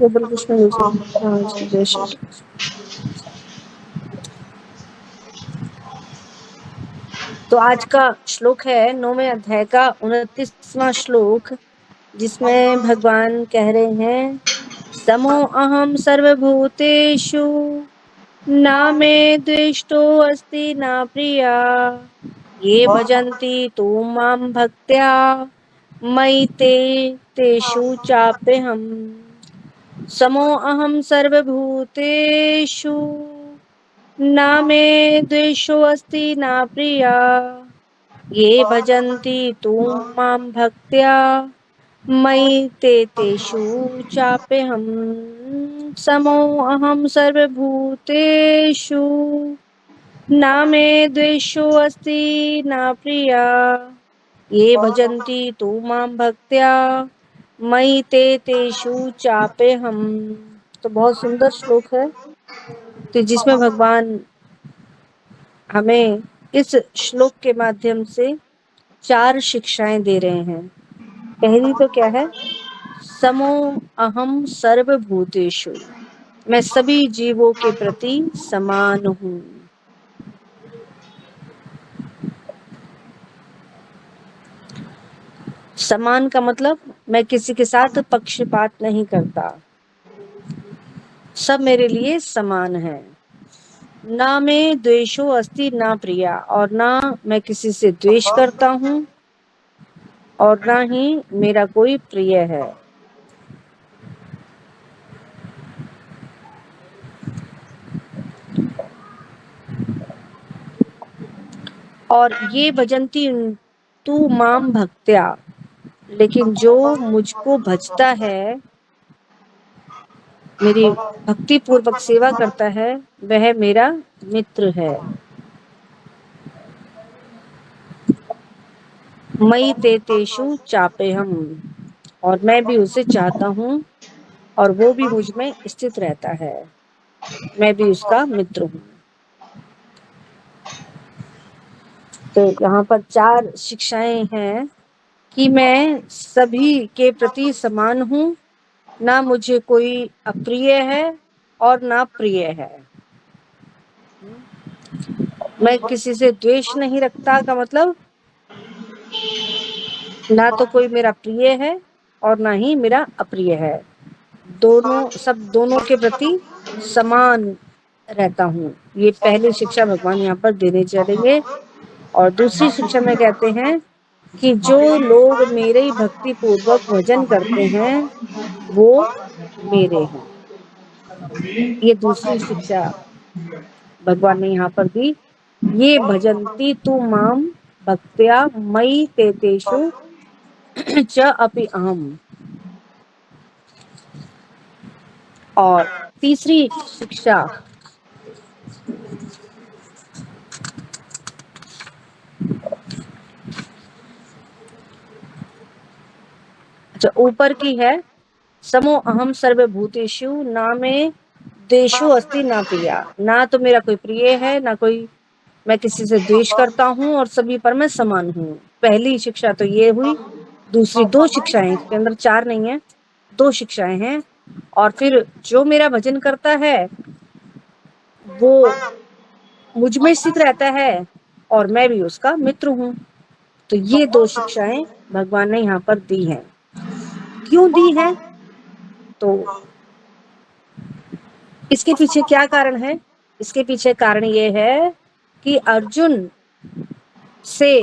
गोपाल कृष्ण जी। हाँ जी, जय श्री कृष्ण। तो आज का श्लोक है 9वें अध्याय का 29वां श्लोक, जिसमें भगवान कह रहे हैं समो अहम सर्वभूतेषु न मे द्वेष्टो अस्ति न प्रिया ये भजन्ति तु मां भक्त्या मयि तेषु चाप्यहम्। समो अहम सर्वभूतेषु न मे द्वेषो अस्ति न प्रिया ये भजन्ति तु मां भक्त्या मयि तेषु चाप्यहम्। समो अहम सर्वभूतेषु न मे द्वेषो अस्ति न प्रिया ये भजन्ति तु मां भक्त्या मयि तेषु चाप्यहम्। तो बहुत सुंदर श्लोक है, तो जिसमें भगवान हमें इस श्लोक के माध्यम से 4 शिक्षाएं दे रहे हैं। पहली तो क्या है, समो अहम सर्वभूतेषु, मैं सभी जीवों के प्रति समान हूँ। समान का मतलब मैं किसी के साथ पक्षपात नहीं करता, सब मेरे लिए समान है। ना मैं द्वेषो अस्ति ना प्रिया, और ना मैं किसी से द्वेष करता हूँ और ना ही मेरा कोई प्रिय है। और ये भजन्ति तू माम भक्त्या, लेकिन जो मुझको भजता है, मेरी भक्ति पूर्वक सेवा करता है, वह मेरा मित्र है। मयि तेषु चाप्यहम्, और मैं भी उसे चाहता हूँ और वो भी मुझ में स्थित रहता है, मैं भी उसका मित्र हूँ। तो यहाँ पर 4 शिक्षाएं हैं कि मैं सभी के प्रति समान हूँ, ना मुझे कोई अप्रिय है और ना प्रिय है। मैं किसी से द्वेष नहीं रखता का मतलब ना तो कोई मेरा प्रिय है और ना ही मेरा अप्रिय है, दोनों के प्रति समान रहता हूँ। ये पहली शिक्षा भगवान यहाँ पर देने चलेंगे। और दूसरी शिक्षा में कहते हैं कि जो लोग मेरे ही भक्ति पूर्वक भजन करते हैं वो मेरे हैं। ये दूसरी शिक्षा भगवान ने यहाँ पर दी। ये भजन्ति तु माम भक्त्या मयि तेषु च अपि अहम्। और तीसरी शिक्षा जो ऊपर की है, समो अहम सर्वभूतेषु ना में द्वेषो अस्ति ना प्रिया, ना तो मेरा कोई प्रिय है ना कोई मैं किसी से द्वेष करता हूँ और सभी पर मैं समान हूँ। पहली शिक्षा तो ये हुई। दूसरी 2 शिक्षाएं, इसके अंदर 4 नहीं है, 2 शिक्षाएं हैं। और फिर जो मेरा भजन करता है वो मुझ में स्थित रहता है और मैं भी उसका मित्र हूँ। तो ये 2 शिक्षाएं भगवान ने यहाँ पर दी हैं। क्यों दी हैं? तो इसके पीछे क्या कारण है? इसके पीछे कारण ये है कि अर्जुन से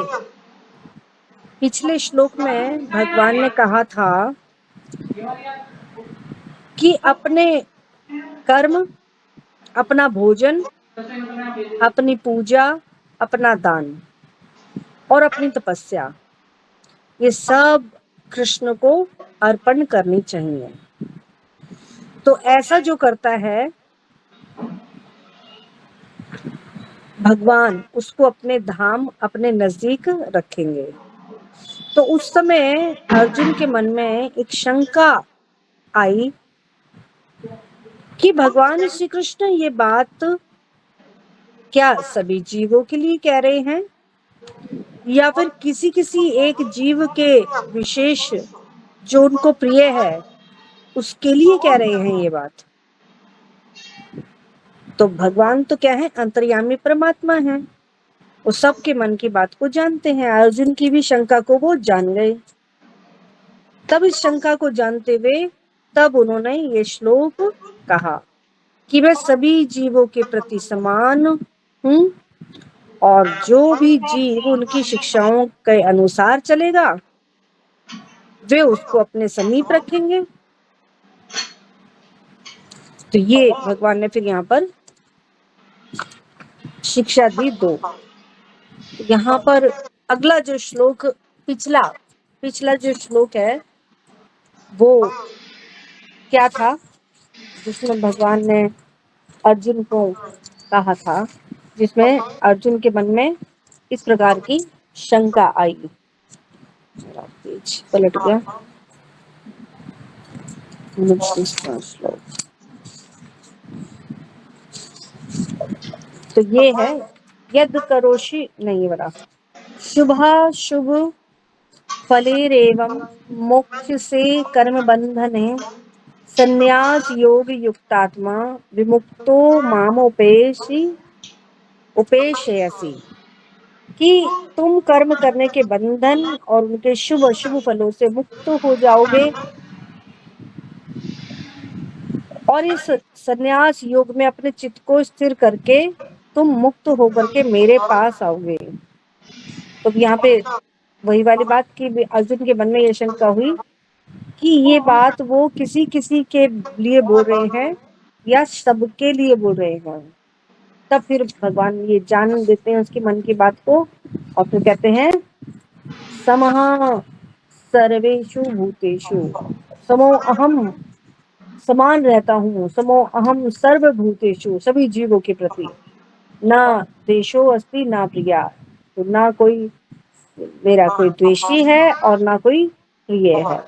पिछले श्लोक में भगवान ने कहा था कि अपने कर्म, अपना भोजन, अपनी पूजा, अपना दान और अपनी तपस्या, ये सब कृष्ण को अर्पण करनी चाहिए। तो ऐसा जो करता है भगवान उसको अपने धाम, अपने नजदीक रखेंगे। तो उस समय अर्जुन के मन में एक शंका आई कि भगवान श्री कृष्ण ये बात क्या सभी जीवों के लिए कह रहे हैं या फिर किसी किसी एक जीव के विशेष जो उनको प्रिय है उसके लिए कह रहे हैं ये बात। तो भगवान तो क्या है, अंतर्यामी परमात्मा है, वो सबके मन की बात को जानते हैं। अर्जुन की भी शंका को वो जान गए। तब इस शंका को जानते हुए तब उन्होंने ये श्लोक कहा कि मैं सभी जीवों के प्रति समान हूँ, और जो भी जीव उनकी शिक्षाओं के अनुसार चलेगा वे उसको अपने समीप रखेंगे। तो ये भगवान ने फिर यहाँ पर शिक्षा दी दो। यहाँ पर अगला जो श्लोक, पिछला जो श्लोक है वो क्या था, जिसमें भगवान ने अर्जुन को कहा था, जिसमें अर्जुन के मन में इस प्रकार की शंका आई। पेज पलट गया। श्लोक तो ये है, यद करोषि, नहीं ये बड़ा, शुभ फलेरेवं मोक्ष से कर्म बंधने संन्यास योग युक्तात्मा विमुक्तो उपेशयसि, कि तुम कर्म करने के बंधन और उनके शुभ अशुभ फलों से मुक्त हो जाओगे और इस संन्यास योग में अपने चित्त को स्थिर करके तुम मुक्त होकर के मेरे पास आओगे। तो यहाँ पे वही वाली बात कि अर्जुन के मन में ये शंका हुई कि ये बात वो किसी किसी के लिए बोल रहे हैं या सबके लिए बोल रहे हैं। तब फिर भगवान ये जान देते हैं उसके मन की बात को और फिर कहते हैं समः सर्वेषु भूतेषु समो अहम, समान रहता हूँ, समो अहम सर्वभूतेषु, सभी जीवों के प्रति, ना देशो अस्ति ना प्रिया, तो ना कोई मेरा कोई द्वेषी है और ना कोई प्रिय है।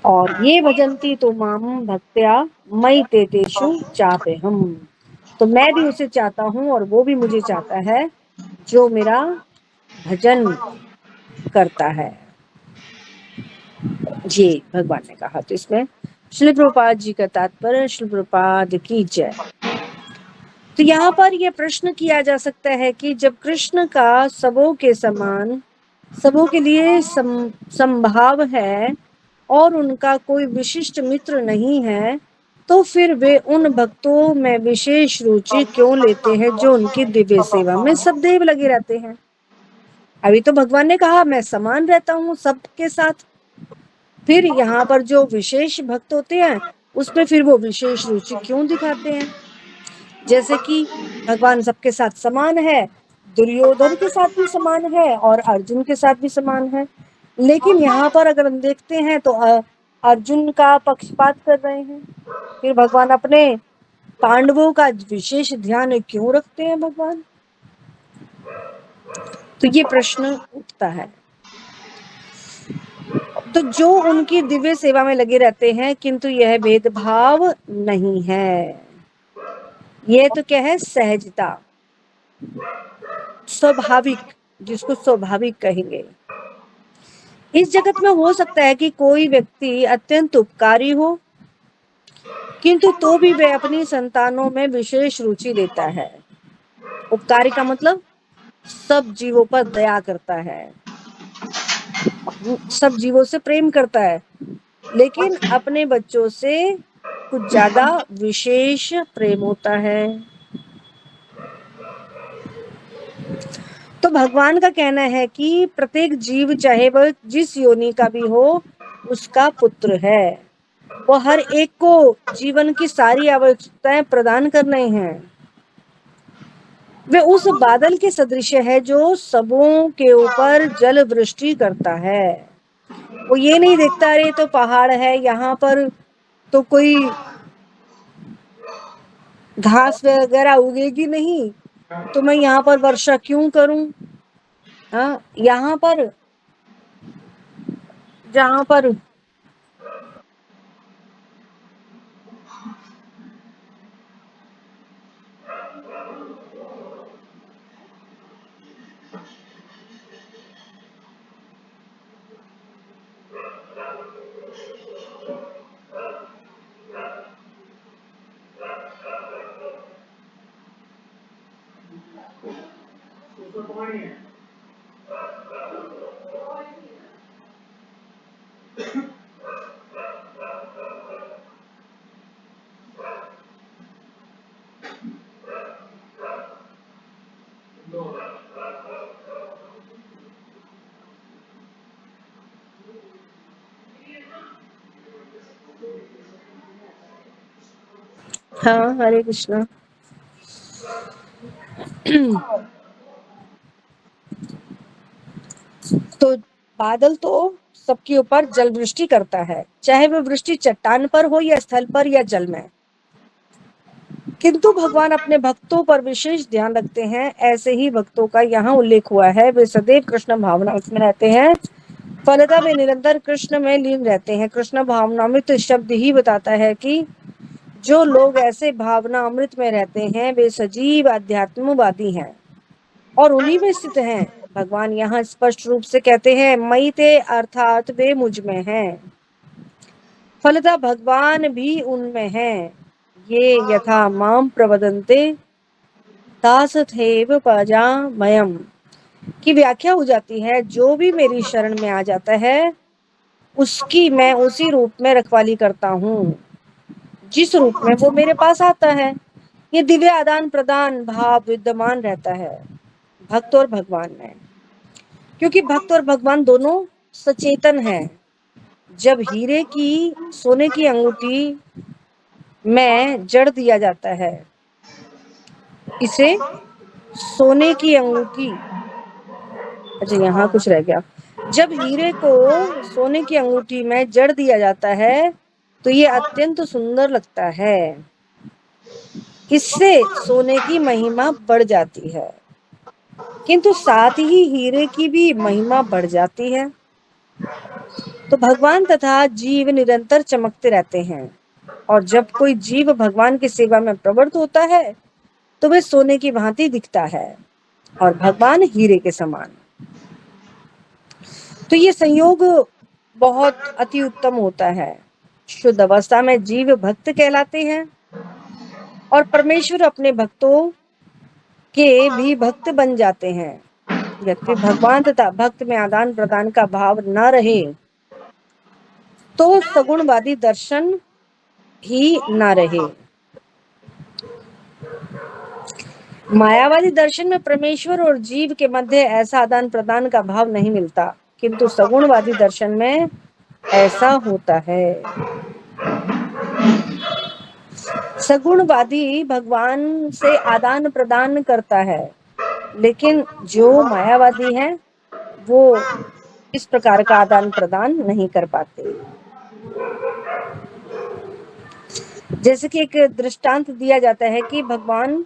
और ये भजन्ति तो माम भक्त्या मयि ते तेषु चाप्यहम्, तो मैं भी उसे चाहता हूँ और वो भी मुझे चाहता है जो मेरा भजन करता है। ये भगवान ने कहा। तो इसमें श्रील प्रभुपाद जी का तात्पर्य, श्रील प्रभुपाद की जय। तो यहाँ पर यह प्रश्न किया जा सकता है कि जब कृष्ण का सबों के समान, सबों के लिए संभाव है और उनका कोई विशिष्ट मित्र नहीं है, तो फिर वे उन भक्तों में विशेष रुचि क्यों लेते हैं जो उनकी दिव्य सेवा में सदैव लगे रहते हैं। अभी तो भगवान ने कहा मैं समान रहता हूँ सबके साथ, फिर यहाँ पर जो विशेष भक्त होते हैं उसमें फिर वो विशेष रुचि क्यों दिखाते हैं। जैसे कि भगवान सबके साथ समान है, दुर्योधन के साथ भी समान है और अर्जुन के साथ भी समान है, लेकिन यहाँ पर अगर हम देखते हैं तो अर्जुन का पक्षपात कर रहे हैं। फिर भगवान अपने पांडवों का विशेष ध्यान क्यों रखते हैं भगवान। तो ये प्रश्न उठता है। तो जो उनकी दिव्य सेवा में लगे रहते हैं, किंतु यह भेदभाव नहीं है, यह तो क्या है, सहजता, स्वाभाविक, जिसको स्वाभाविक कहेंगे। इस जगत में हो सकता है कि कोई व्यक्ति अत्यंत उपकारी हो, किंतु तो भी वह अपनी संतानों में विशेष रुचि लेता है। उपकारी का मतलब सब जीवों पर दया करता है, सब जीवों से प्रेम करता है, लेकिन अपने बच्चों से कुछ ज्यादा विशेष प्रेम होता है। तो भगवान का कहना है कि प्रत्येक जीव चाहे वह जिस योनि का भी हो उसका पुत्र है, वो हर एक को जीवन की सारी आवश्यकताएं प्रदान कर रहे हैं। वे उस बादल के सदृश है जो सबों के ऊपर जल वृष्टि करता है। वो ये नहीं देखता अरे तो पहाड़ है यहाँ पर तो कोई घास वगैरह उगेगी नहीं, तो मैं यहाँ पर वर्षा क्यों करूं। हाँ, यहाँ पर जहाँ पर हाँ, हरे कृष्णा। तो बादल तो सबके ऊपर जल वृष्टि करता है, चाहे वह वृष्टि चट्टान पर हो या स्थल पर या जल में। किंतु भगवान अपने भक्तों पर विशेष ध्यान रखते हैं। ऐसे ही भक्तों का यहाँ उल्लेख हुआ है, वे सदैव कृष्ण भावनामृत में रहते हैं, फलतः वे निरंतर कृष्ण में लीन रहते हैं। कृष्ण भावनामृत शब्द ही बताता है कि जो लोग ऐसे भावना अमृत में रहते हैं वे सजीव अध्यात्मवादी हैं और उन्हीं में स्थित हैं। भगवान यहाँ स्पष्ट रूप से कहते हैं मई ते, अर्थात वे मुझ में हैं, फलतः भगवान भी उनमें हैं। ये यथा माम प्रवदन्ते तासथैव पजामयम् की व्याख्या हो जाती है, जो भी मेरी शरण में आ जाता है उसकी मैं उसी रूप में रखवाली करता हूँ जिस रूप में वो मेरे पास आता है। ये दिव्य आदान प्रदान भाव विद्यमान रहता है भक्त और भगवान में, क्योंकि भक्त और भगवान दोनों सचेतन हैं। जब हीरे की सोने की अंगूठी में जड़ दिया जाता है, इसे सोने की अंगूठी, अच्छा यहाँ कुछ रह गया। जब हीरे को सोने की अंगूठी में जड़ दिया जाता है तो ये अत्यंत सुंदर लगता है, इससे सोने की महिमा बढ़ जाती है, किंतु साथ ही हीरे की भी महिमा बढ़ जाती है। तो भगवान तथा जीव निरंतर चमकते रहते हैं, और जब कोई जीव भगवान की सेवा में प्रवृत्त होता है तो वह सोने की भांति दिखता है और भगवान हीरे के समान। तो ये संयोग बहुत अति उत्तम होता है। शुद्ध अवस्था में जीव भक्त कहलाते हैं और परमेश्वर अपने भक्तों के भी भक्त बन जाते हैं। यद्यपि भगवान तथा भक्त में आदान प्रदान का भाव न रहे तो सगुणवादी दर्शन ही न रहे। मायावादी दर्शन में परमेश्वर और जीव के मध्य ऐसा आदान प्रदान का भाव नहीं मिलता, किंतु सगुणवादी दर्शन में ऐसा होता है। सगुणवादी भगवान से आदान प्रदान करता है, लेकिन जो मायावादी है वो इस प्रकार का आदान प्रदान नहीं कर पाते। जैसे कि एक दृष्टांत दिया जाता है कि भगवान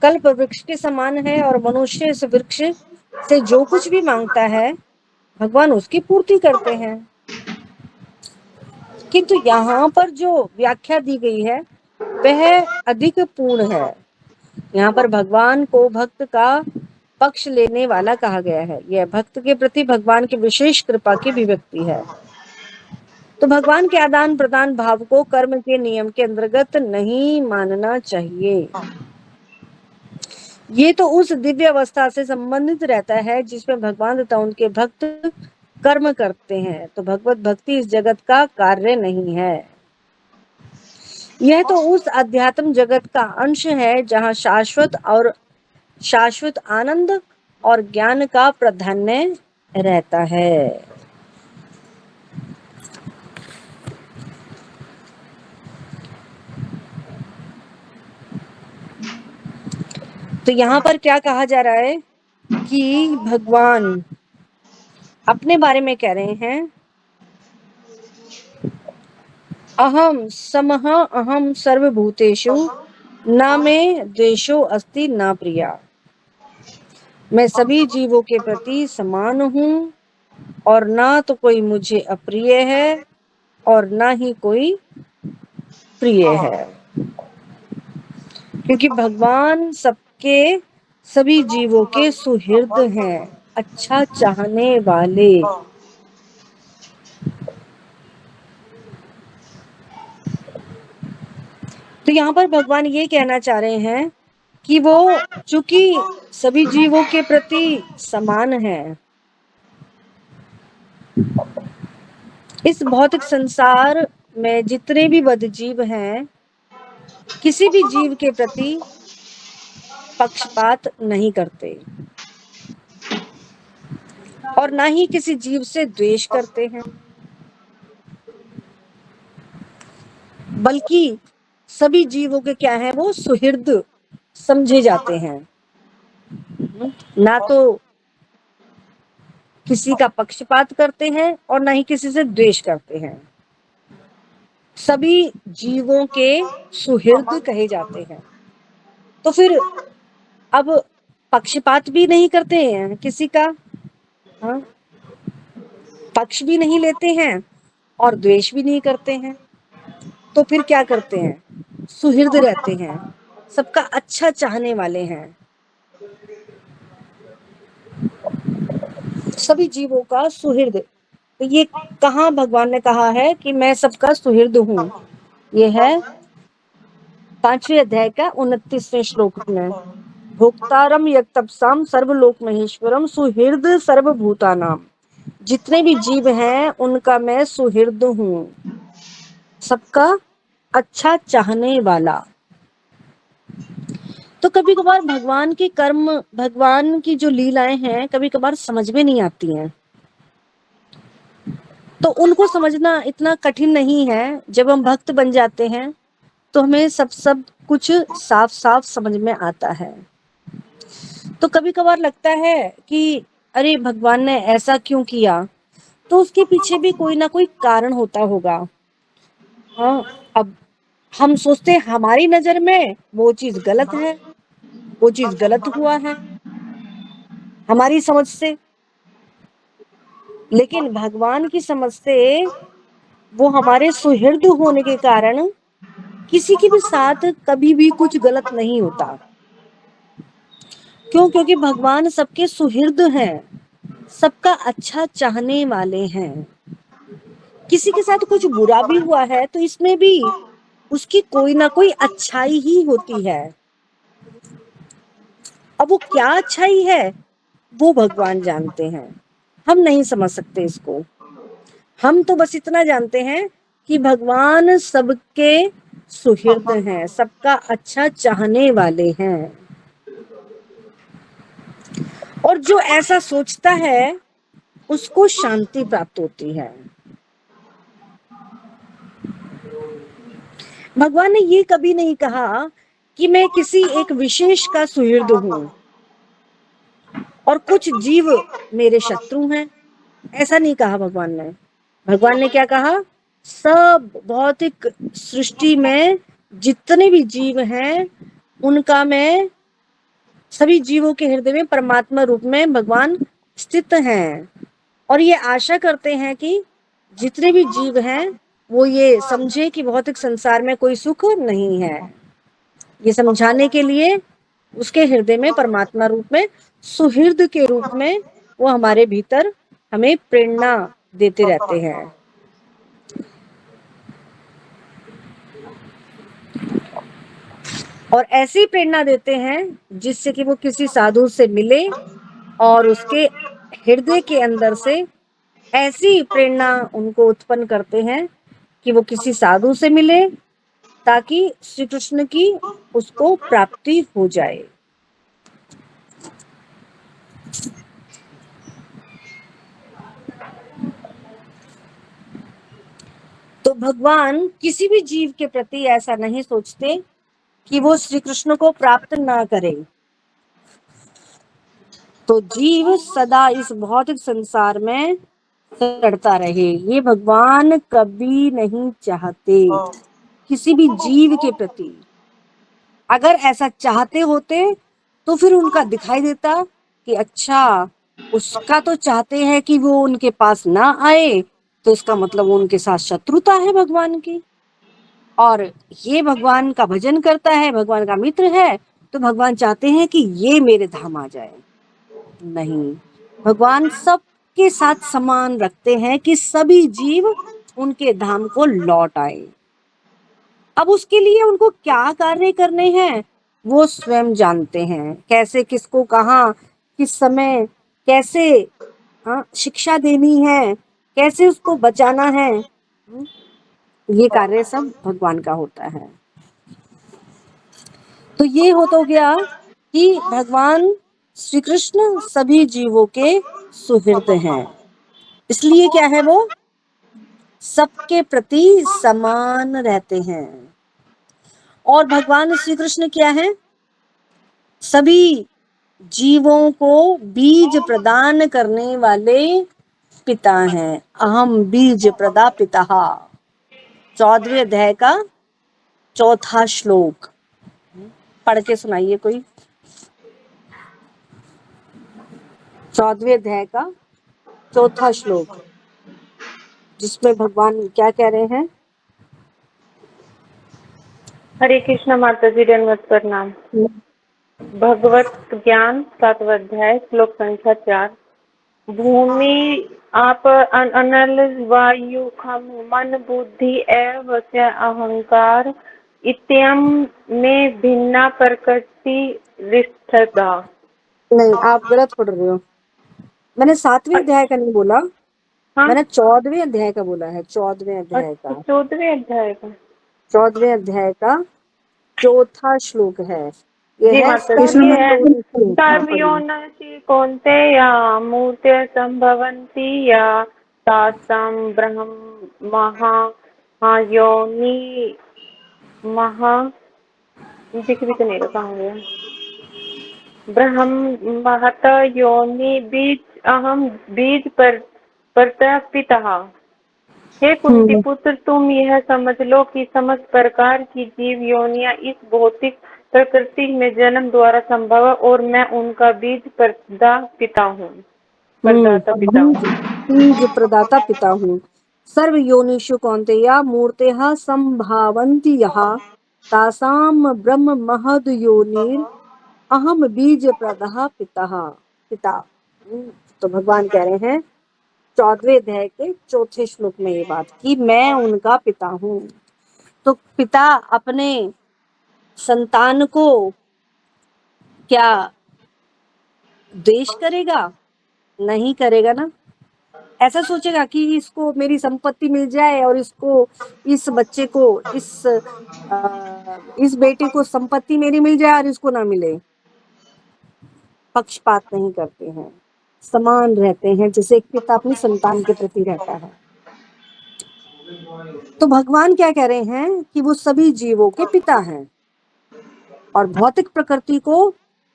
कल्प वृक्ष के समान है और मनुष्य इस वृक्ष से जो कुछ भी मांगता है भगवान उसकी पूर्ति करते हैं। किंतु यहाँ पर जो व्याख्या दी गई है वह अधिक पूर्ण है। यहाँ पर भगवान को भक्त का पक्ष लेने वाला कहा गया है। यह भक्त के प्रति भगवान की विशेष कृपा की अभिव्यक्ति है। तो भगवान के आदान प्रदान भाव को कर्म के नियम के अंतर्गत नहीं मानना चाहिए। ये तो उस दिव्य अवस्था से संबंधित रहता है जिसमें भगवान तथा उनके भक्त कर्म करते हैं। तो भगवत भक्ति इस जगत का कार्य नहीं है, यह तो उस अध्यात्म जगत का अंश है जहाँ शाश्वत आनंद और ज्ञान का प्राधान्य रहता है। तो यहाँ पर क्या कहा जा रहा है कि भगवान अपने बारे में कह रहे हैं अहम समः अहम सर्वभूतेषु न मे द्वेषो अस्ति न प्रिया। मैं सभी जीवों के प्रति समान हूँ और ना तो कोई मुझे अप्रिय है और ना ही कोई प्रिय है, क्योंकि भगवान सबके सभी जीवों के सुहृद हैं, अच्छा चाहने वाले। तो यहाँ पर भगवान ये कहना चाह रहे हैं कि वो चूंकि सभी जीवों के प्रति समान है, इस भौतिक संसार में जितने भी बद्ध जीव हैं, किसी भी जीव के प्रति पक्षपात नहीं करते और ना ही किसी जीव से द्वेष करते हैं, बल्कि सभी जीवों के क्या है, वो सुहृद समझे जाते हैं। ना तो किसी का पक्षपात करते हैं और ना ही किसी से द्वेष करते हैं, सभी जीवों के सुहृद कहे जाते हैं। तो फिर अब पक्षपात भी नहीं करते हैं किसी का, हाँ, पक्ष भी नहीं लेते हैं और द्वेष भी नहीं करते हैं, तो फिर क्या करते हैं, सुहृद रहते हैं, सबका अच्छा चाहने वाले हैं, सभी जीवों का सुहृद। तो ये कहाँ भगवान ने कहा है कि मैं सबका सुहृद हूँ? ये है 5वें अध्याय का 29वें श्लोक में, भोक्तारम यत्तपसाम सर्वलोक महेश्वरम सुहृद सर्वभूतानाम। जितने भी जीव हैं उनका मैं सुहृद हूँ, सबका अच्छा चाहने वाला। तो कभी कभार भगवान के कर्म, भगवान की जो लीलाएं हैं, कभी कभार समझ में नहीं आती हैं, तो उनको समझना इतना कठिन नहीं है। जब हम भक्त बन जाते हैं तो हमें सब कुछ साफ साफ समझ में आता है। तो कभी कभार लगता है कि अरे भगवान ने ऐसा क्यों किया, तो उसके पीछे भी कोई ना कोई कारण होता होगा। हाँ, अब हम सोचते हैं हमारी नजर में वो चीज गलत है, वो चीज गलत हुआ है हमारी समझ से, लेकिन भगवान की समझ से वो हमारे सुहृद होने के कारण किसी के भी साथ कभी भी कुछ गलत नहीं होता। क्यों? क्योंकि भगवान सबके सुहृद हैं, सबका अच्छा चाहने वाले हैं। किसी के साथ कुछ बुरा भी हुआ है तो इसमें भी उसकी कोई ना कोई अच्छाई ही होती है। अब वो क्या अच्छाई है वो भगवान जानते हैं, हम नहीं समझ सकते इसको। हम तो बस इतना जानते हैं कि भगवान सबके सुहृद हैं, सबका अच्छा चाहने वाले हैं। और जो ऐसा सोचता है उसको शांति प्राप्त होती है। भगवान ने ये कभी नहीं कहा कि मैं किसी एक विशेष का सुहृद हूं और कुछ जीव मेरे शत्रु हैं, ऐसा नहीं कहा भगवान ने। भगवान ने क्या कहा, सब भौतिक सृष्टि में जितने भी जीव हैं उनका मैं, सभी जीवों के हृदय में परमात्मा रूप में भगवान स्थित हैं और ये आशा करते हैं कि जितने भी जीव हैं वो ये समझे कि भौतिक संसार में कोई सुख नहीं है। ये समझाने के लिए उसके हृदय में परमात्मा रूप में, सुहृद के रूप में वो हमारे भीतर हमें प्रेरणा देते रहते हैं। और ऐसी प्रेरणा देते हैं जिससे कि वो किसी साधु से मिले और उसके हृदय के अंदर से ऐसी प्रेरणा उनको उत्पन्न करते हैं कि वो किसी साधु से मिले ताकि श्री कृष्ण की उसको प्राप्ति हो जाए। तो भगवान किसी भी जीव के प्रति ऐसा नहीं सोचते कि वो श्री कृष्ण को प्राप्त ना करे। तो जीव सदा इस भौतिक संसार में लड़ता रहे, ये भगवान कभी नहीं चाहते किसी भी जीव के प्रति। अगर ऐसा चाहते होते तो फिर उनका दिखाई देता कि अच्छा, उसका तो चाहते हैं कि वो उनके पास ना आए, तो इसका मतलब वो उनके साथ शत्रुता है भगवान की। और ये भगवान का भजन करता है, भगवान का मित्र है, तो भगवान चाहते हैं कि ये मेरे धाम आ जाए। नहीं, भगवान सबके साथ समान रखते हैं कि सभी जीव उनके धाम को लौट आए। अब उसके लिए उनको क्या कार्य करने हैं वो स्वयं जानते हैं। कैसे किसको कहाँ किस समय कैसे शिक्षा देनी है, कैसे उसको बचाना है, ये कार्य सब भगवान का होता है। तो ये हो तो गया कि भगवान श्री कृष्ण सभी जीवों के सुहृद हैं, इसलिए क्या है, वो सबके प्रति समान रहते हैं। और भगवान श्री कृष्ण क्या है, सभी जीवों को बीज प्रदान करने वाले पिता हैं। अहम बीज प्रदा पिता, 14वें अध्याय का 4था श्लोक पढ़ के सुनाइए कोई। 14वें अध्याय का 4था श्लोक, जिसमें भगवान क्या कह रहे हैं। हरे कृष्ण माता जी, दंडवत प्रणाम। भगवत ज्ञान 7वां अध्याय श्लोक संख्या 4। भूमि आप अनल वायु खम मन बुद्धि एव च अहंकार इत्यम में भिन्ना प्रकृति रिष्ठता। नहीं, आप गलत पढ़ रहे हो। मैंने 7वें अध्याय का नहीं बोला, हाँ, मैंने 14वें अध्याय का बोला है। 14वें अध्याय अच्छा, का 14वें अध्याय का। 14वें अध्याय का 4था श्लोक है। ये जी है माता जी, ये है पढ़िए। सर्वयोनिषि कौन्तेय मूर्तयः सम्भवन्ति या तासां ब्रह्म महायोनि महा दिख भी तो नहीं रहा, कहाँ गया? ब्रह्म महत योनि बीज अहम बीज पर प्रतपितः। हे कुंती पुत्र, तुम यह समझ लो कि समस्त प्रकार की जीव योनियां इस भौतिक प्रकृति में जन्म द्वारा संभव है और मैं उनका बीज प्रदाता हूँ। बीज प्रदाता पिता हूँ। सर्व योनिषु कौन्तेय मूर्तेः संभावन्ति यः तासाम ब्रह्म महद योनिर अहम बीज प्रदः पिता। तो भगवान कह रहे हैं 14वें अध्याय के 4थे श्लोक में ये बात कि मैं उनका पिता हूँ। तो पिता अपने संतान को क्या द्वेष करेगा? नहीं करेगा ना। ऐसा सोचेगा कि इसको मेरी संपत्ति मिल जाए और इसको इस बच्चे को इस बेटे को संपत्ति मेरी मिल जाए और इसको ना मिले। पक्षपात नहीं करते हैं, समान रहते हैं, जैसे एक पिता अपनी संतान के प्रति रहता है। तो भगवान क्या कह रहे हैं कि वो सभी जीवों के पिता हैं और भौतिक प्रकृति को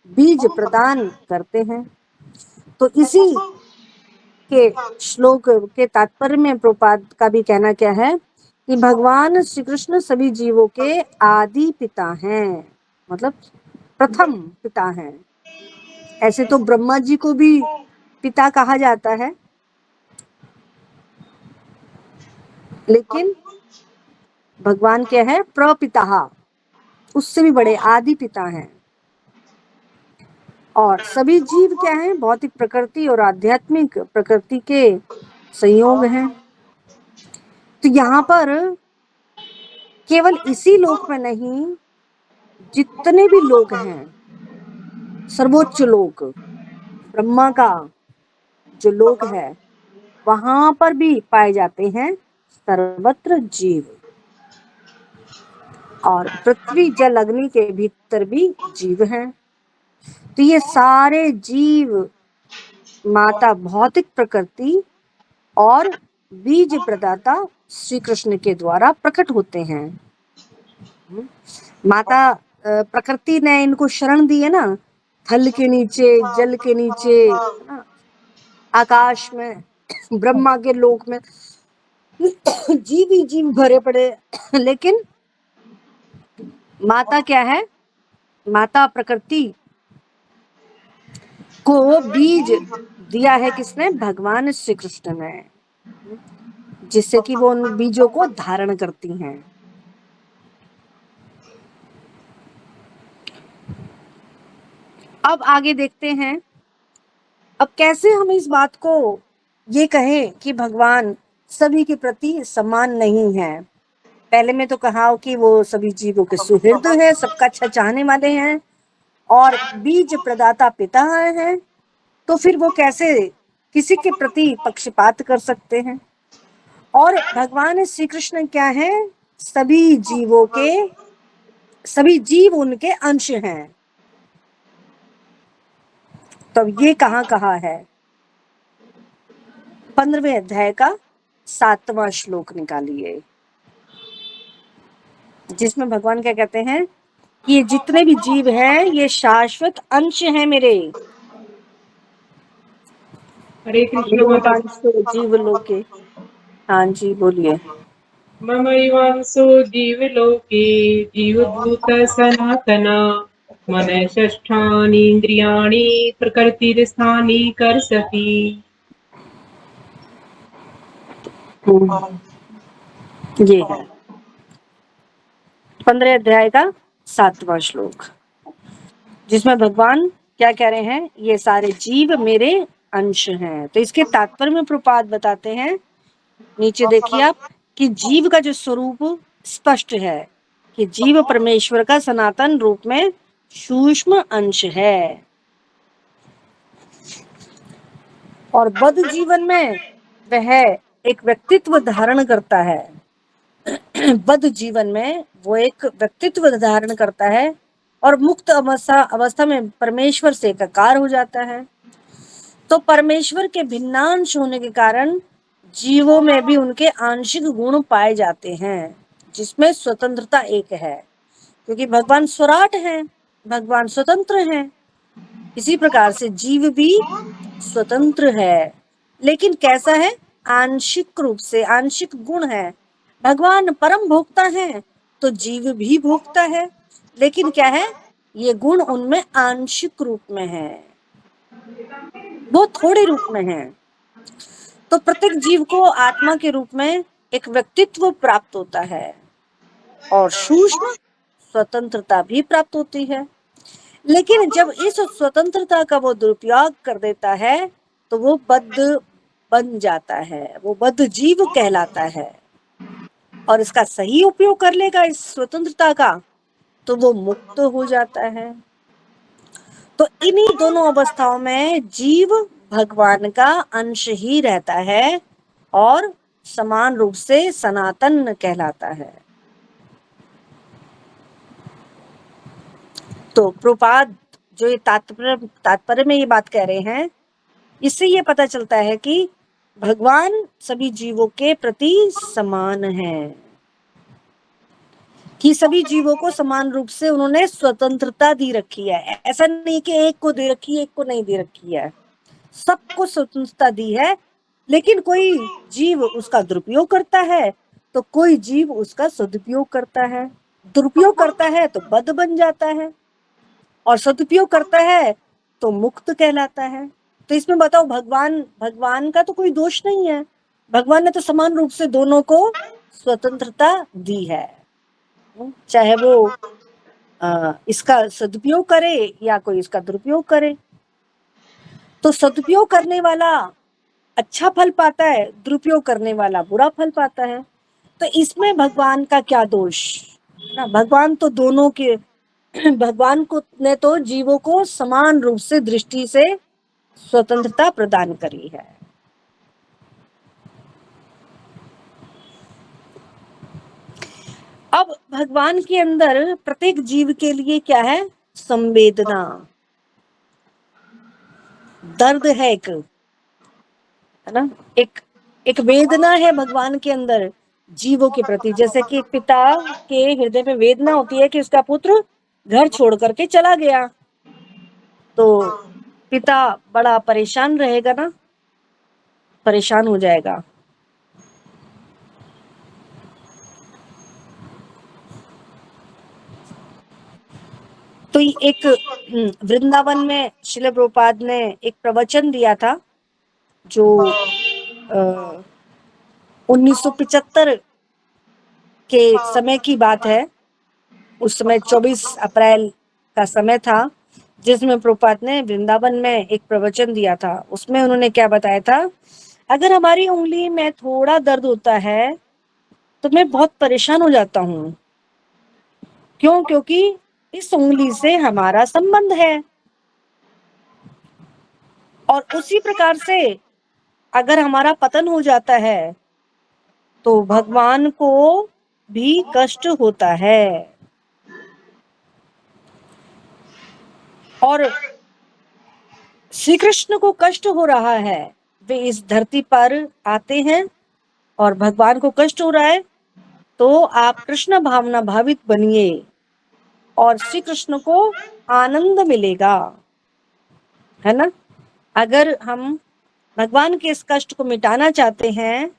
बीज प्रदान करते हैं। तो इसी के श्लोक के तात्पर्य में प्रभुपाद का भी कहना क्या है कि भगवान श्री कृष्ण सभी जीवों के आदि पिता हैं, मतलब प्रथम पिता हैं। ऐसे तो ब्रह्मा जी को भी पिता कहा जाता है, लेकिन भगवान क्या है, प्रपिता, उससे भी बड़े आदि पिता हैं। और सभी जीव क्या हैं, भौतिक प्रकृति और आध्यात्मिक प्रकृति के संयोग हैं। तो यहाँ पर केवल इसी लोक में नहीं, जितने भी लोग हैं, सर्वोच्च लोक ब्रह्मा का जो लोक है, वहां पर भी पाए जाते हैं सर्वत्र जीव। और पृथ्वी जल अग्नि के भीतर भी जीव हैं। तो ये सारे जीव माता भौतिक प्रकृति और बीज प्रदाता श्री कृष्ण के द्वारा प्रकट होते हैं। माता प्रकृति ने इनको शरण दी है ना, थल के नीचे, जल के नीचे, आकाश में, ब्रह्मा के लोक में जीव ही जीव भरे पड़े। लेकिन माता क्या है, माता प्रकृति को बीज दिया है किसने, भगवान श्री कृष्ण ने, जिससे कि वो उन बीजों को धारण करती हैं। अब आगे देखते हैं, अब कैसे हम इस बात को ये कहें कि भगवान सभी के प्रति समान नहीं है। पहले में तो कहा कि वो सभी जीवों के सुहृद है, सबका अच्छा चाहने वाले हैं और बीज प्रदाता पिता हैं, तो फिर वो कैसे किसी के प्रति पक्षपात कर सकते हैं। और भगवान श्री कृष्ण क्या है, सभी जीव उनके अंश हैं। तो ये कहाँ कहा है, 15वें अध्याय का 7वां श्लोक निकालिए, जिसमें भगवान क्या कहते हैं कि ये जितने भी जीव हैं ये शाश्वत अंश हैं मेरे। हरे कृष्ण मेरे माता। अंश जीव लोके। हाँ जी बोलिए। ममैवांसो जीवलोके जीवभूत सनातन मनःषष्ठानीन्द्रियाणि प्रकृतिस्थानि कर्षति। ये है 15 अध्याय का 7वां श्लोक, जिसमें भगवान क्या कह रहे हैं, ये सारे जीव मेरे अंश हैं। तो इसके तात्पर्य में प्रभुपाद बताते हैं, नीचे देखिए आप, कि जीव का जो स्वरूप स्पष्ट है कि जीव परमेश्वर का सनातन रूप में सूक्ष्म अंश है। और बद्ध जीवन में वह एक व्यक्तित्व धारण करता है। बद्ध जीवन में वो एक व्यक्तित्व धारण करता है और मुक्त अवस्था में परमेश्वर से एकाकार हो जाता है। तो परमेश्वर के भिन्नांश होने के कारण जीवों में भी उनके आंशिक गुण पाए जाते हैं, जिसमें स्वतंत्रता एक है, क्योंकि भगवान स्वराट हैं, भगवान स्वतंत्र हैं। इसी प्रकार से जीव भी स्वतंत्र है, लेकिन कैसा है, आंशिक रूप से, आंशिक गुण है। भगवान परम भोक्ता है तो जीव भी भोक्ता है, लेकिन क्या है, ये गुण उनमें आंशिक रूप में है, वो थोड़े रूप में है। तो प्रत्येक जीव को आत्मा के रूप में एक व्यक्तित्व प्राप्त होता है और सूक्ष्म स्वतंत्रता भी प्राप्त होती है। लेकिन जब इस स्वतंत्रता का वो दुरुपयोग कर देता है तो वो बद्ध बन जाता है, वो बद्ध जीव कहलाता है। और इसका सही उपयोग कर लेगा इस स्वतंत्रता का तो वो मुक्त हो जाता है। तो इन्हीं दोनों अवस्थाओं में जीव भगवान का अंश ही रहता है और समान रूप से सनातन कहलाता है। तो प्रभुपाद जो ये तात्पर्य में ये बात कह रहे हैं, इससे ये पता चलता है कि भगवान सभी जीवों के प्रति समान है, कि सभी जीवों को समान रूप से उन्होंने स्वतंत्रता दी रखी है। ऐसा नहीं कि एक को दे रखी है एक को नहीं दे रखी है, सबको स्वतंत्रता दी है। लेकिन कोई जीव उसका दुरुपयोग करता है तो कोई जीव उसका सदुपयोग करता है। दुरुपयोग करता है तो बद्ध बन जाता है और सदुपयोग करता है तो मुक्त कहलाता है। तो इसमें बताओ, भगवान का तो कोई दोष नहीं है, भगवान ने तो समान रूप से दोनों को स्वतंत्रता दी है, चाहे वो इसका सदुपयोग करे या कोई इसका दुरुपयोग करे। तो सदुपयोग करने वाला अच्छा फल पाता है, दुरुपयोग करने वाला बुरा फल पाता है। तो इसमें भगवान का क्या दोष ना, भगवान तो दोनों के भगवान को ने तो जीवों को समान रूप से दृष्टि से स्वतंत्रता प्रदान करी है। अब भगवान के अंदर प्रत्येक जीव के लिए क्या है, संवेदना, दर्द है, एक है ना, एक वेदना है भगवान के अंदर जीवों के प्रति। जैसे कि पिता के हृदय में वेदना होती है कि उसका पुत्र घर छोड़ करके चला गया, तो पिता बड़ा परेशान रहेगा ना, परेशान हो जाएगा। तो एक वृंदावन में श्रील प्रभुपाद ने एक प्रवचन दिया था, जो 1975 के समय की बात है। उस समय 24 अप्रैल का समय था, जिसमें प्रभुपाद ने वृंदावन में एक प्रवचन दिया था। उसमें उन्होंने क्या बताया था, अगर हमारी उंगली में थोड़ा दर्द होता है तो मैं बहुत परेशान हो जाता हूँ। क्यों? क्योंकि इस उंगली से हमारा संबंध है। और उसी प्रकार से अगर हमारा पतन हो जाता है तो भगवान को भी कष्ट होता है। और श्री कृष्ण को कष्ट हो रहा है, वे इस धरती पर आते हैं और भगवान को कष्ट हो रहा है, तो आप कृष्ण भावना भावित बनिए और श्री कृष्ण को आनंद मिलेगा, है ना। अगर हम भगवान के इस कष्ट को मिटाना चाहते हैं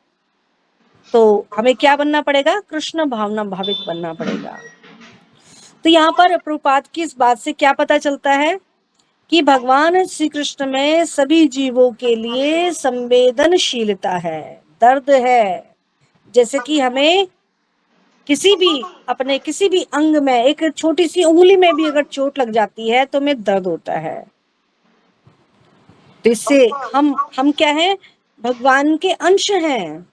तो हमें क्या बनना पड़ेगा? कृष्ण भावना भावित बनना पड़ेगा। तो यहाँ पर प्रभुपाद की इस बात से क्या पता चलता है कि भगवान श्री कृष्ण में सभी जीवों के लिए संवेदनशीलता है, दर्द है। जैसे कि हमें अपने किसी भी अंग में, एक छोटी सी उंगली में भी अगर चोट लग जाती है तो हमें दर्द होता है। तो इससे हम क्या हैं? भगवान के अंश हैं।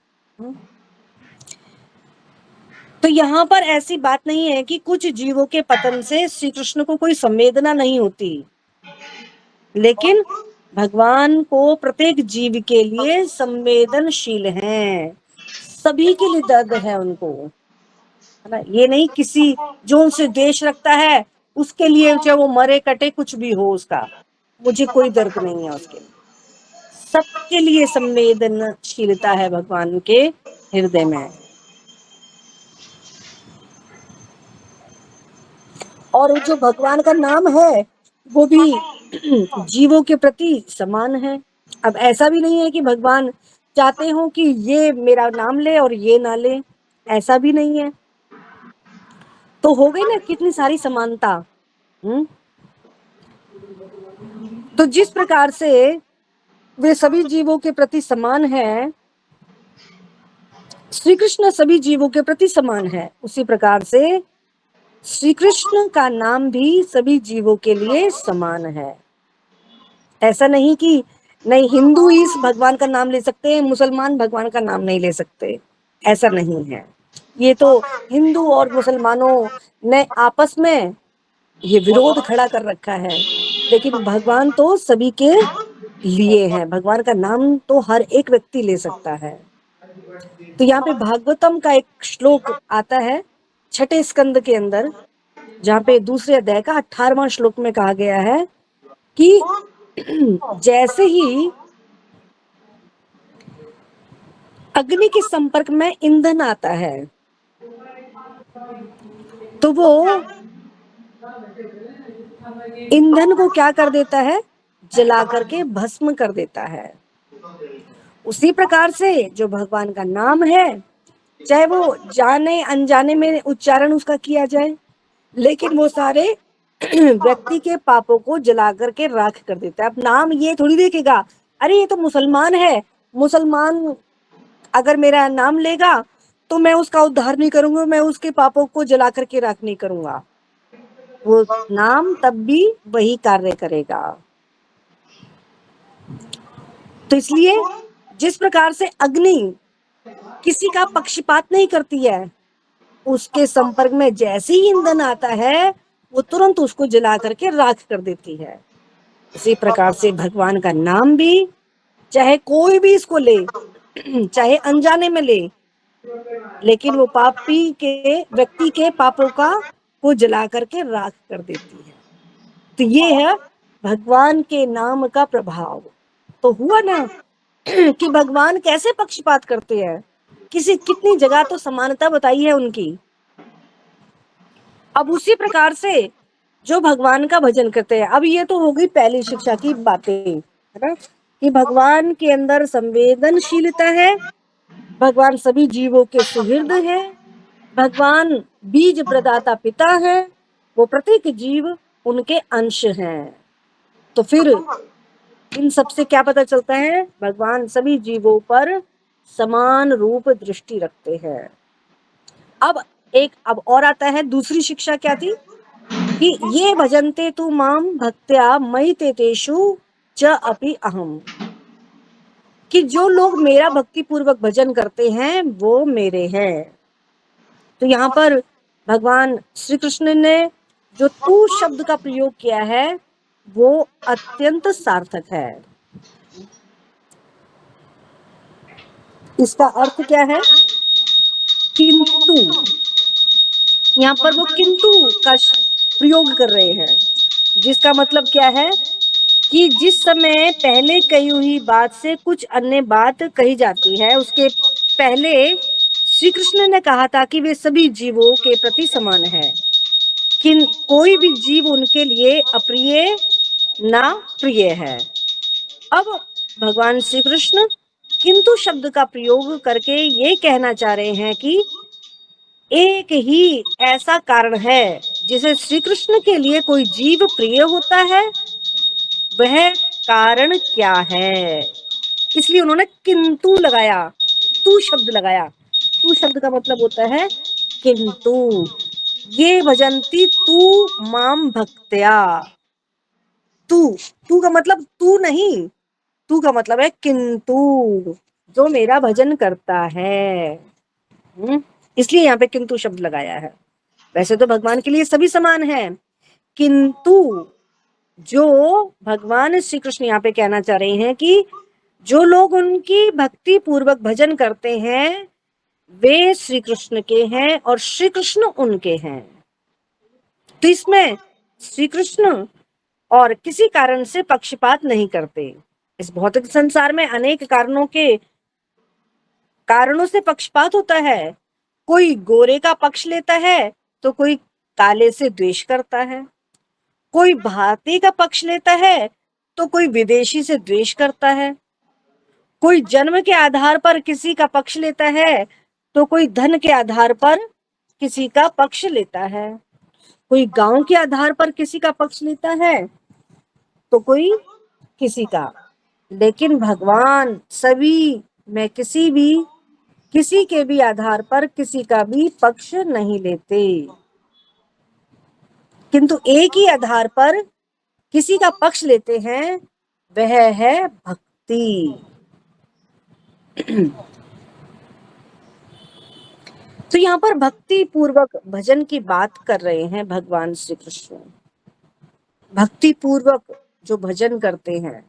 तो यहाँ पर ऐसी बात नहीं है कि कुछ जीवों के पतन से श्री कृष्ण को कोई संवेदना नहीं होती, लेकिन भगवान को प्रत्येक जीव के लिए संवेदनशील हैं, सभी के लिए दर्द है उनको, है ना। ये नहीं किसी जो उनसे द्वेष रखता है उसके लिए, चाहे वो मरे कटे कुछ भी हो उसका, मुझे कोई दर्द नहीं है उसके लिए। सबके लिए संवेदनशीलता है भगवान के हृदय में। और जो भगवान का नाम है वो भी जीवों के प्रति समान है। अब ऐसा भी नहीं है कि भगवान चाहते हो कि ये मेरा नाम ले और ये ना ले, ऐसा भी नहीं है। तो हो गई ना कितनी सारी समानता। तो जिस प्रकार से वे सभी जीवों के प्रति समान है, श्री कृष्ण सभी जीवों के प्रति समान है, उसी प्रकार से श्री कृष्ण का नाम भी सभी जीवों के लिए समान है। ऐसा नहीं कि नहीं हिंदू ही इस भगवान का नाम ले सकते हैं, मुसलमान भगवान का नाम नहीं ले सकते, ऐसा नहीं है। ये तो हिंदू और मुसलमानों ने आपस में ये विरोध खड़ा कर रखा है, लेकिन भगवान तो सभी के लिए है। भगवान का नाम तो हर एक व्यक्ति ले सकता है। तो यहाँ पे भागवतम का एक श्लोक आता है 6ठे स्कंद के अंदर, जहाँ पे दूसरे अध्याय का 18वां श्लोक में कहा गया है कि जैसे ही अग्नि के संपर्क में ईंधन आता है तो वो ईंधन को क्या कर देता है? जला करके भस्म कर देता है। उसी प्रकार से जो भगवान का नाम है, चाहे वो जाने अनजाने में उच्चारण उसका किया जाए, लेकिन वो सारे व्यक्ति के पापों को जला करके राख कर देता है। अब नाम ये थोड़ी देखेगा अरे ये तो मुसलमान है, मुसलमान अगर मेरा नाम लेगा तो मैं उसका उद्धार नहीं करूंगा, मैं उसके पापों को जला करके राख नहीं करूंगा। वो नाम तब भी वही कार्य करेगा। तो इसलिए जिस प्रकार से अग्नि किसी का पक्षपात नहीं करती है, उसके संपर्क में जैसे ही ईंधन आता है वो तुरंत उसको जला करके राख कर देती है। उसी प्रकार से भगवान का नाम भी, चाहे कोई भी इसको ले, चाहे अनजाने में ले, लेकिन वो पापी के व्यक्ति के पापों का को जला करके राख कर देती है। तो ये है भगवान के नाम का प्रभाव। तो हुआ ना कि भगवान कैसे पक्षपात करते हैं, कितनी जगह तो समानता बताई है उनकी। अब उसी प्रकार से जो भगवान का भजन करते हैं, अब ये तो हो गई पहली शिक्षा की बातें, है ना, कि भगवान के अंदर संवेदनशीलता है, भगवान सभी जीवों के सुहृद है, भगवान बीज प्रदाता पिता है, वो प्रत्येक जीव उनके अंश हैं। तो फिर इन सब से क्या पता चलता है? भगवान सभी जीवों पर समान रूप दृष्टि रखते हैं। अब और आता है दूसरी शिक्षा क्या थी कि ये भजन्ते तु माम भक्त्या मयि ते तेषु च अपि अहम, कि जो लोग मेरा भक्ति पूर्वक भजन करते हैं वो मेरे हैं। तो यहाँ पर भगवान श्री कृष्ण ने जो तू शब्द का प्रयोग किया है वो अत्यंत सार्थक है। इसका अर्थ क्या है? किंतु। यहाँ पर वो किंतु का प्रयोग कर रहे हैं, जिसका मतलब क्या है कि जिस समय पहले कही हुई बात से कुछ अन्य बात कही जाती है, उसके पहले श्री कृष्ण ने कहा था कि वे सभी जीवों के प्रति समान है, कि कोई भी जीव उनके लिए अप्रिय ना प्रिय है। अब भगवान श्री कृष्ण किंतु शब्द का प्रयोग करके ये कहना चाह रहे हैं कि एक ही ऐसा कारण है जिसे श्री कृष्ण के लिए कोई जीव प्रिय होता है, वह कारण क्या है। इसलिए उन्होंने किंतु लगाया, तू शब्द लगाया। तू शब्द का मतलब होता है किंतु। ये भजंती तू माम भक्त्या। तू का मतलब तू नहीं, तू का मतलब है किंतु, जो मेरा भजन करता है। इसलिए यहाँ पे किंतु शब्द लगाया है। वैसे तो भगवान के लिए सभी समान है, किंतु जो भगवान श्री कृष्ण यहाँ पे कहना चाह रहे हैं कि जो लोग उनकी भक्ति पूर्वक भजन करते हैं वे श्री कृष्ण के हैं और श्री कृष्ण उनके हैं। तो इसमें श्री कृष्ण और किसी कारण से पक्षपात नहीं करते। इस भौतिक संसार में अनेक कारणों से पक्षपात होता है। कोई गोरे का पक्ष लेता है तो कोई काले से द्वेष करता है, कोई भारतीय का पक्ष लेता है तो कोई विदेशी से द्वेष करता है, कोई जन्म के आधार पर किसी का पक्ष लेता है तो कोई धन के आधार पर किसी का पक्ष लेता है, कोई गांव के आधार पर किसी का पक्ष लेता है तो कोई किसी का। लेकिन भगवान सभी में किसी के भी आधार पर किसी का भी पक्ष नहीं लेते, किंतु एक ही आधार पर किसी का पक्ष लेते हैं, वह है भक्ति। तो यहाँ पर भक्ति पूर्वक भजन की बात कर रहे हैं भगवान श्री कृष्ण। भक्ति पूर्वक जो भजन करते हैं,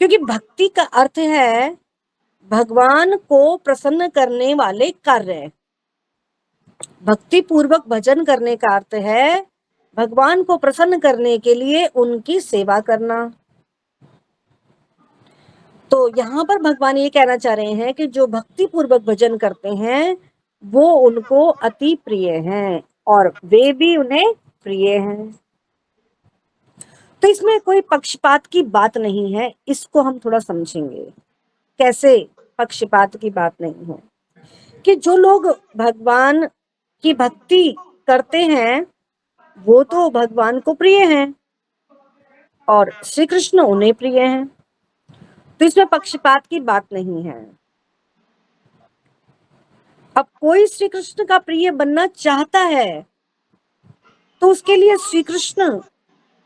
क्योंकि भक्ति का अर्थ है भगवान को प्रसन्न करने वाले कार्य। भक्ति पूर्वक भजन करने का अर्थ है भगवान को प्रसन्न करने के लिए उनकी सेवा करना। तो यहाँ पर भगवान ये कहना चाह रहे हैं कि जो भक्ति पूर्वक भजन करते हैं वो उनको अति प्रिय हैं और वे भी उन्हें प्रिय हैं। तो इसमें कोई पक्षपात की बात नहीं है, इसको हम थोड़ा समझेंगे। कैसे पक्षपात की बात नहीं है? कि जो लोग भगवान की भक्ति करते हैं वो तो भगवान को प्रिय हैं और श्री कृष्ण उन्हें प्रिय हैं, तो इसमें पक्षपात की बात नहीं है। अब कोई श्री कृष्ण का प्रिय बनना चाहता है तो उसके लिए श्री कृष्ण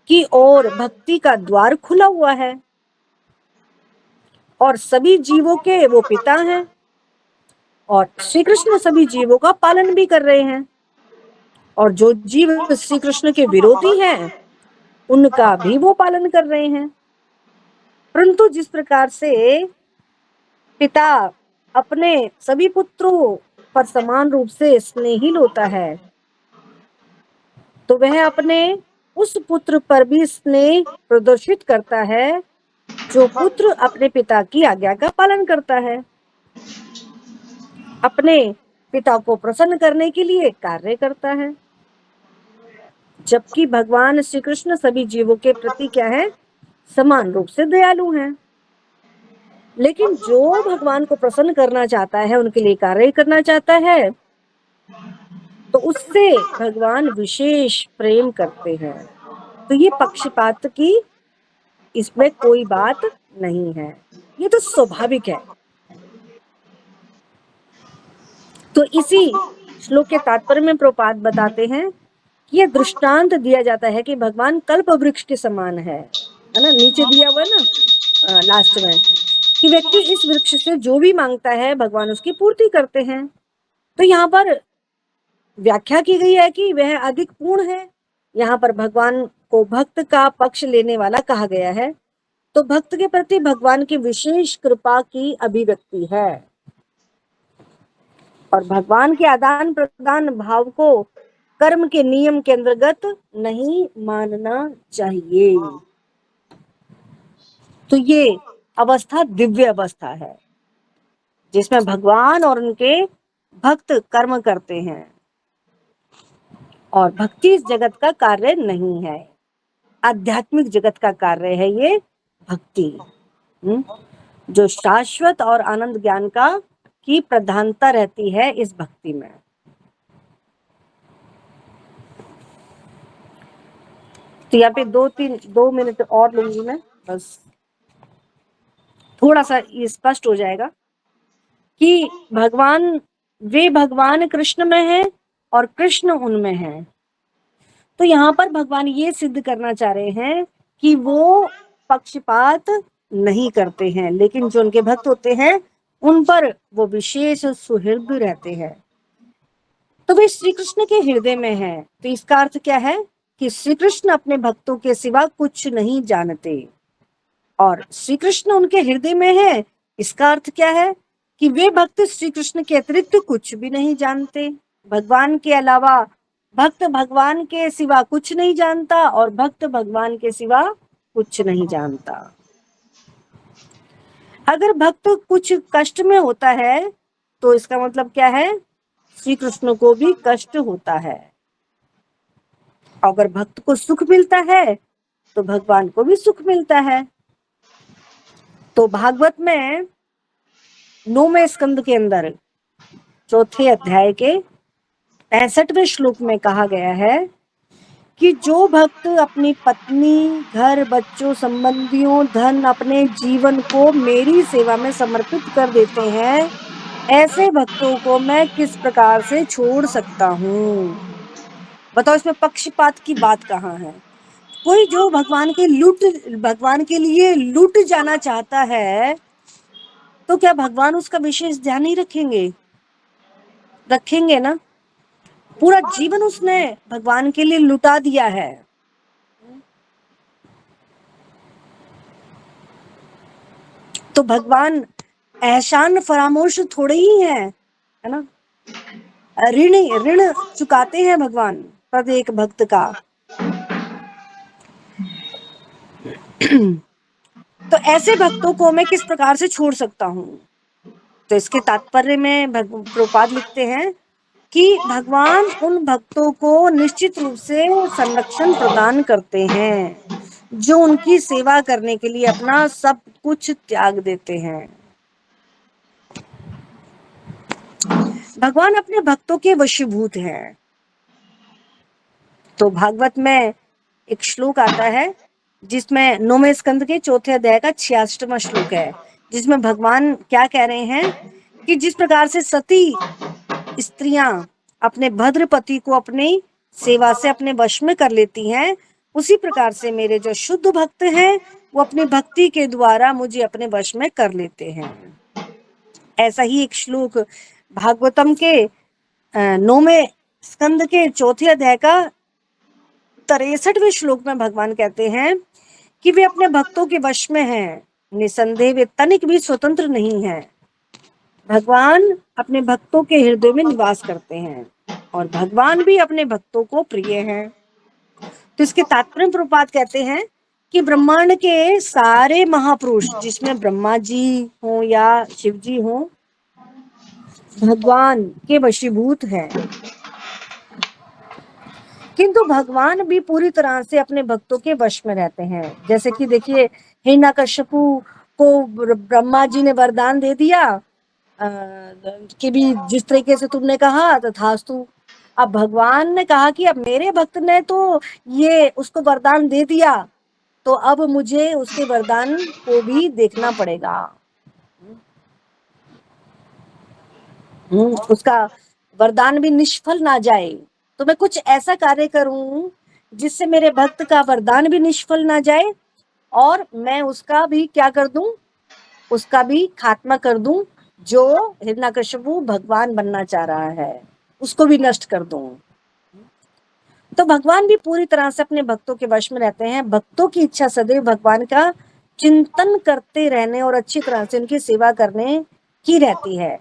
की ओर भक्ति का द्वार खुला हुआ है और सभी जीवों के वो पिता हैं और श्री कृष्ण सभी जीवों का पालन भी कर रहे हैं और जो जीव श्री कृष्ण के विरोधी हैं उनका भी वो पालन कर रहे हैं। परंतु जिस प्रकार से पिता अपने सभी पुत्रों पर समान रूप से स्नेहिल होता है तो वह अपने उस पुत्र पर भी स्नेह प्रदर्शित करता है जो पुत्र अपने पिता की आज्ञा का पालन करता है, अपने पिता को प्रसन्न करने के लिए कार्य करता है। जबकि भगवान श्री कृष्ण सभी जीवों के प्रति क्या है? समान रूप से दयालु हैं। लेकिन जो भगवान को प्रसन्न करना चाहता है, उनके लिए कार्य करना चाहता है, तो उससे भगवान विशेष प्रेम करते हैं। तो ये पक्षपात की इसमें कोई बात नहीं है, ये तो स्वाभाविक है। तो इसी श्लोक के तात्पर्य में प्रभुपाद बताते हैं कि यह दृष्टांत दिया जाता है कि भगवान कल्प वृक्ष के समान है ना, नीचे दिया हुआ ना लास्ट में, कि व्यक्ति इस वृक्ष से जो भी मांगता है भगवान उसकी पूर्ति करते हैं। तो यहाँ पर व्याख्या की गई है कि वह अधिक पूर्ण है। यहाँ पर भगवान को भक्त का पक्ष लेने वाला कहा गया है, तो भक्त के प्रति भगवान की विशेष कृपा की अभिव्यक्ति है। और भगवान के आदान प्रदान भाव को कर्म के नियम के अंतर्गत नहीं मानना चाहिए। तो ये अवस्था दिव्य अवस्था है, जिसमें भगवान और उनके भक्त कर्म करते हैं, और भक्ति इस जगत का कार्य नहीं है, आध्यात्मिक जगत का कार्य है ये भक्ति, जो शाश्वत और आनंद ज्ञान का की प्रधानता रहती है इस भक्ति में। तो यहाँ पे 2 मिनट और लूंगी मैं, बस थोड़ा सा ये स्पष्ट हो जाएगा कि वे भगवान कृष्ण में है और कृष्ण उनमें है। तो यहाँ पर भगवान ये सिद्ध करना चाह रहे हैं कि वो पक्षपात नहीं करते हैं, लेकिन जो उनके भक्त होते हैं उन पर वो विशेष सुहृद रहते हैं। तो वे श्री कृष्ण के हृदय में है। तो इसका अर्थ क्या है कि श्री कृष्ण अपने भक्तों के सिवा कुछ नहीं जानते, और श्री कृष्ण उनके हृदय में है। इसका अर्थ क्या है कि वे भक्त श्री कृष्ण के अतिरिक्त कुछ भी नहीं जानते। भगवान के अलावा भक्त भगवान के सिवा कुछ नहीं जानता, और भक्त भगवान के सिवा कुछ नहीं जानता। अगर भक्त कुछ कष्ट में होता है तो इसका मतलब क्या है, श्री कृष्ण को भी कष्ट होता है। अगर भक्त को सुख मिलता है तो भगवान को भी सुख मिलता है। तो भागवत में 9वें स्कंद के अंदर 4थे अध्याय के 65वें श्लोक में कहा गया है कि जो भक्त अपनी पत्नी, घर, बच्चों, संबंधियों, धन, अपने जीवन को मेरी सेवा में समर्पित कर देते हैं, ऐसे भक्तों को मैं किस प्रकार से छोड़ सकता हूँ। बताओ, इसमें पक्षपात की बात कहाँ है। कोई जो भगवान के लिए लुट जाना चाहता है, तो क्या भगवान उसका विशेष ध्यान नहीं रखेंगे? रखेंगे ना। पूरा जीवन उसने भगवान के लिए लुटा दिया है। तो भगवान एहसान फरामोश थोड़े ही है ना। ऋण चुकाते हैं भगवान प्रत्येक भक्त का। तो ऐसे भक्तों को मैं किस प्रकार से छोड़ सकता हूँ। तो इसके तात्पर्य में प्रभुपाद लिखते हैं कि भगवान उन भक्तों को निश्चित रूप से संरक्षण प्रदान करते हैं जो उनकी सेवा करने के लिए अपना सब कुछ त्याग देते हैं। भगवान अपने भक्तों के वशीभूत हैं। तो भागवत में एक श्लोक आता है जिसमें 9वें स्कंद के 4थे अध्याय का 66वां श्लोक है, जिसमें भगवान क्या कह रहे हैं कि जिस प्रकार से सती स्त्रियां अपने भद्र पति को अपनी सेवा से अपने वश में कर लेती हैं, उसी प्रकार से मेरे जो शुद्ध भक्त हैं वो अपनी भक्ति के द्वारा मुझे अपने वश में कर लेते हैं। ऐसा ही एक श्लोक भागवतम के 9वें स्कंद के 4थे अध्याय का 63वें श्लोक में भगवान कहते हैं कि वे अपने भक्तों के वश में हैं, निसंदेह वे तनिक भी स्वतंत्र नहीं हैं। भगवान अपने भक्तों के हृदय में निवास करते हैं और भगवान भी अपने भक्तों को प्रिय हैं। तो इसके तात्पर्य प्रभुपाद कहते हैं कि ब्रह्मांड के सारे महापुरुष, जिसमें ब्रह्मा जी हो या शिव जी हो, भगवान के वशीभूत हैं, किंतु भगवान भी पूरी तरह से अपने भक्तों के वश में रहते हैं। जैसे कि देखिए, हिरण्यकश्यपु को ब्रह्मा जी ने वरदान दे दिया कि भी जिस तरीके से तुमने कहा तथास्तु। अब भगवान ने कहा कि अब मेरे भक्त ने तो ये उसको वरदान दे दिया, तो अब मुझे उसके वरदान को भी देखना पड़ेगा। उसका वरदान भी निष्फल ना जाए, तो मैं कुछ ऐसा कार्य करूं जिससे मेरे भक्त का वरदान भी निष्फल ना जाए, और मैं उसका भी क्या कर दूं, उसका भी खात्मा कर दूं, जो हिरण्यकश्यपु भगवान बनना चाह रहा है। उसको भी नष्ट कर दूं। तो भगवान भी पूरी तरह से अपने भक्तों के वश में रहते हैं। भक्तों की इच्छा सदैव भगवान का चिंतन करते रहने और अच्छी तरह से उनकी सेवा करने की रहती है,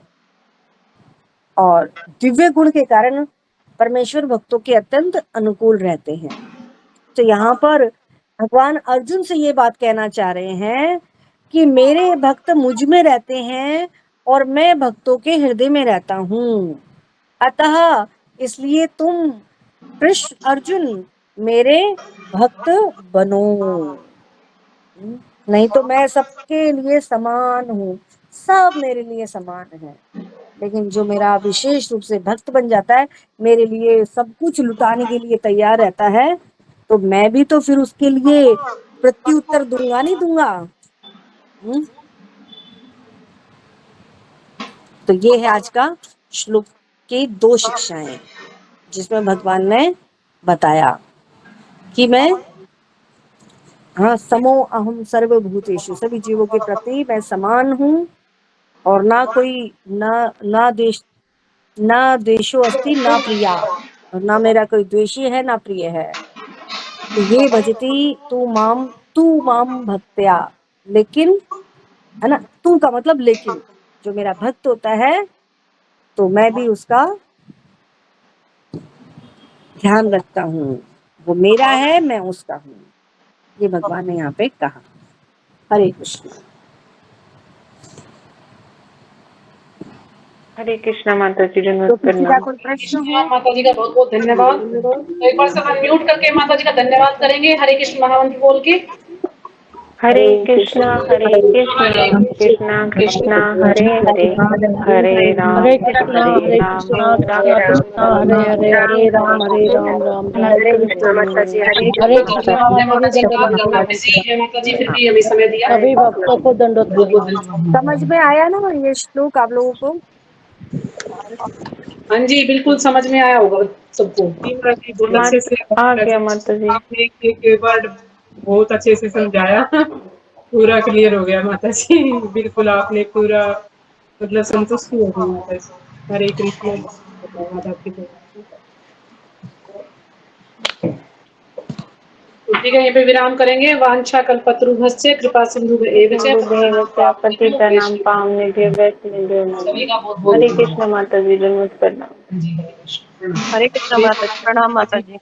और दिव्य गुण के कारण परमेश्वर भक्तों के अत्यंत अनुकूल रहते हैं। तो यहाँ पर भगवान अर्जुन से ये बात कहना चाह रहे हैं कि मेरे भक्त मुझ में रहते हैं और मैं भक्तों के हृदय में रहता हूँ, अतः इसलिए तुम कृष्ण अर्जुन मेरे भक्त बनो। नहीं तो मैं सबके लिए समान हूँ, सब मेरे लिए समान है, लेकिन जो मेरा विशेष रूप से भक्त बन जाता है, मेरे लिए सब कुछ लुटाने के लिए तैयार रहता है, तो मैं भी तो फिर उसके लिए प्रत्युत्तर दूंगा नहीं दूंगा। तो ये है आज का श्लोक की 2 शिक्षाएं, जिसमें भगवान ने बताया कि मैं समो अहम सर्वभूतेषु, सभी जीवों के प्रति मैं समान हूँ, और ना कोई ना देशो अस्ति ना प्रिया, और ना मेरा कोई द्वेषी है ना प्रिय है। तो ये भजती तू माम भक्त्या, लेकिन है ना, तू का मतलब लेकिन, जो मेरा भक्त होता है तो मैं भी उसका ध्यान रखता हूँ, वो मेरा है मैं उसका हूँ। ये भगवान ने यहाँ पे कहा। हरे कृष्ण। हरे कृष्णा माता जी। तो किसी का कोई प्रश्न हो? माता जी का बहुत बहुत धन्यवाद। तो एक बार से अनम्यूट करके माता जी का धन्यवाद करेंगे, हरे कृष्ण महामंत्र बोल के। हरे कृष्णा कृष्णा कृष्णा हरे हरे, हरे राम कृष्णा कृष्णा हरे हरे, हरे राम राम हरे कृष्णा माता जी। हरे हरे माता कृष्णा माता जी। जी दंडवत बिजी है माता जी, फिर भी हमें समय दिया। सभी भक्तों को दंडवत बहुत समझ में आया ना ये श्लोक आप लोगों को? हाँ जी, बिल्कुल समझ में आया होगा सबको। बहुत अच्छे से आ गया माता जी। आपने एक वर्ड बहुत अच्छे से समझाया। पूरा क्लियर हो गया माता जी, बिल्कुल आपने पूरा मतलब संतुष्टि हो गई माता जी। हरे कृष्ण। धन्यवाद आपकी तरफ से। ठीक है, यहीं पे विराम करेंगे। वांछा कल्पतरुभ्यश्च कृपा सिंधु एव च पतितानां पावनेभ्यो वैष्णवेभ्यो सभी नमः। का बहुत बहुत हरे धन्यवाद। कृष्ण माता जी। धन्यवाद प्रणाम। जी हरे कृष्ण। हरे कृष्णा माता जी। प्रणाम माता जी।